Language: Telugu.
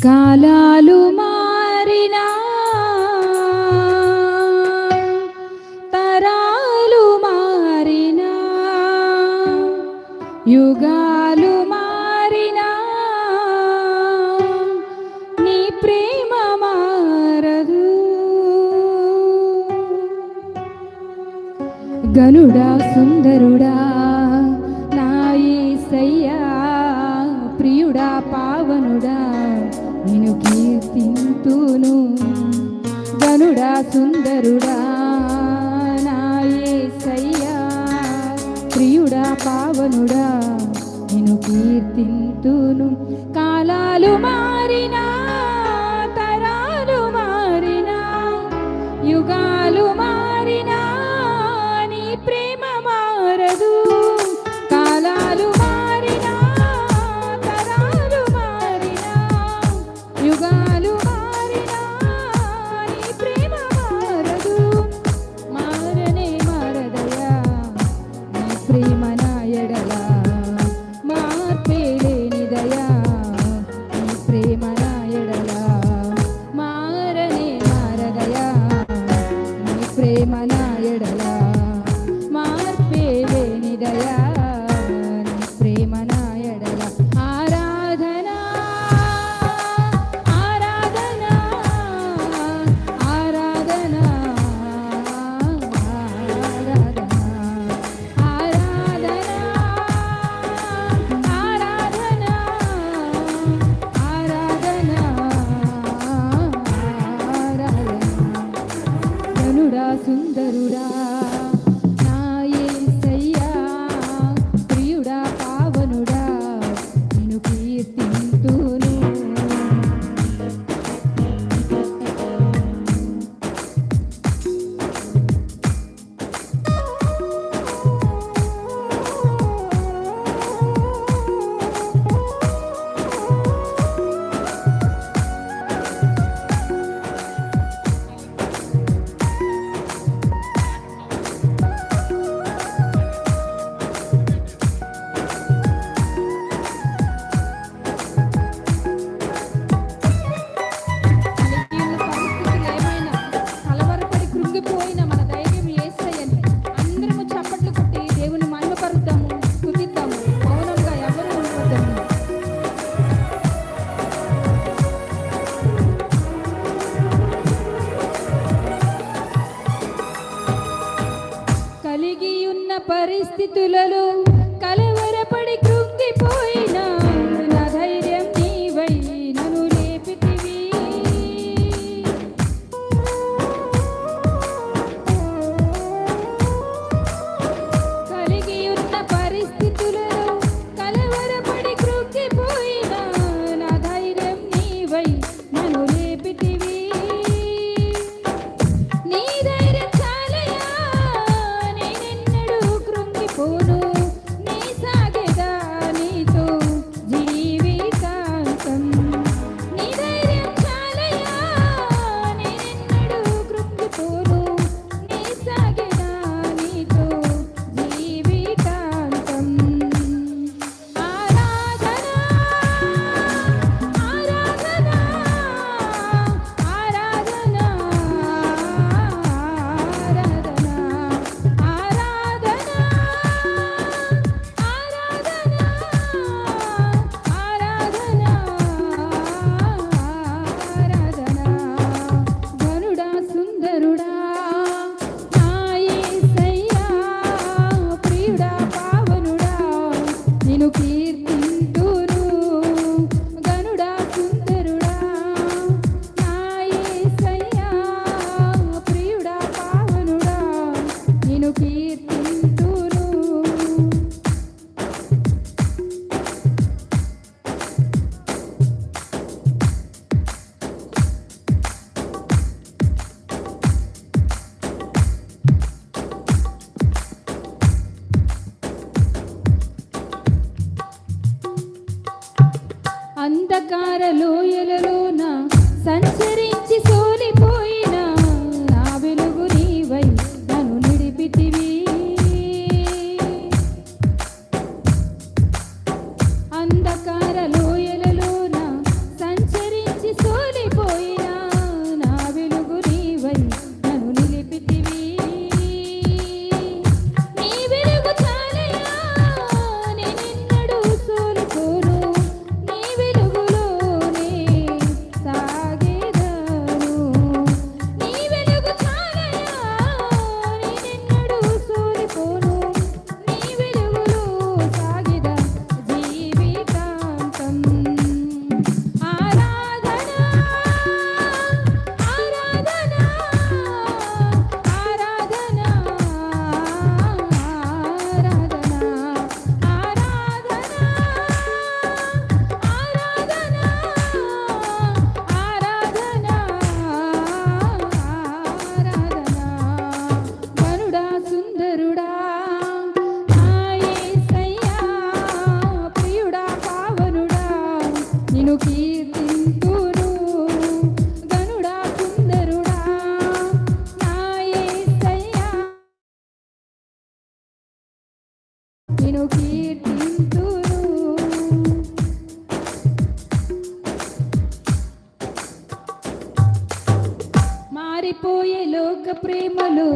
కాలాలు మారినా తరాలు మారినా యుగాలు మారినా నీ ప్రేమ మారదు. గనుడా సుందరుడా నా యేసయ్యా, ప్రియుడా పావనుడా నిన్ను కీర్తింతును. గనుడా సుందరుడా నా యేసయ్యా, ప్రియుడా పావనుడా నిన్ను కీర్తింతును. కాలాలు మారినా తరాలు మారినా యుగాలు మారినా నీ ప్రేమ మారదు. కాలాలు మారినా తరాలు మారినా యుగాలు మారినా నీ ప్రేమ మారదు. మారనే మారదయా నీ ప్రేమ నా ఎడల, మార్పే లేనిదయా నీ ప్రేమ నా ఎడల. మారనే మారదయా నీ ప్రేమ నా ఎడల, మార్పే లేనిదయా నీ ప్రేమ నా ఎడల. ఆరాధనా ఆరాధనా ఆరాధనా ఆరాధనా ఆరాధనా ఆరాధనా ఆరాధనా. గనుడా సుందరుడా నా యేసయ్యా, ప్రియుడా పావనుడా నిన్ను కీర్తింతును. పరిస్థితులు ఏమైనా కలవరపడి కృంగిపోయిన మన ధైర్యం యేసయ్యని. అందరము చప్పట్లు కొట్టి దేవుని మహిమపరుద్దాము, స్తుతిద్దాము. మౌనంగా ఎవరు ఉండవద్దండి. కలిగి ఉన్న పరిస్థితులలో కలవరపడి కృంగిపోయినా నా ధైర్యం నీవై నన్ను లేపితివి. కలిగి ఉన్న పరిస్థితులలో కలవరపడి కృంగిపోయినా నా ధైర్యం నీవై నన్ను లేపితివి. నీ ధైర్యం చాలయా నేనెన్నడూ కృంగిపోను. నీ సాగెదా నీతో జీవితాంతం. నీ ధైర్యం చాలయా నేనెన్నడూ కృంగిపోను. నీ సాగెదా నీతో జీవితాంతం. ఆరాధనా ఆరాధనా ఆరాధనా ఆరాధనా ఆరాధనా ఆరాధనా ఆరాధనా ఆరాధనా. గనుడా సుందరుడా నా యేసయ్యా, ప్రియుడా పావనుడా నిన్ను కీర్తింతును. గనుడా సుందరుడా నా యేసయ్యా, ప్రియుడా పావనుడా నిన్ను కీర్తింతును. అంధకార లోయలలోన సంచరించి సోలిపోయిన నా వెలుగు నీవై నన్ను నిడిపితివి. అంధకార లోయలలోన సంచరించి నిన్ను కీర్తింతును గనుడా సుందరుడా నా యేసయ్యా నిన్ను కీర్తింతును. మారిపోయే లోక ప్రేమలు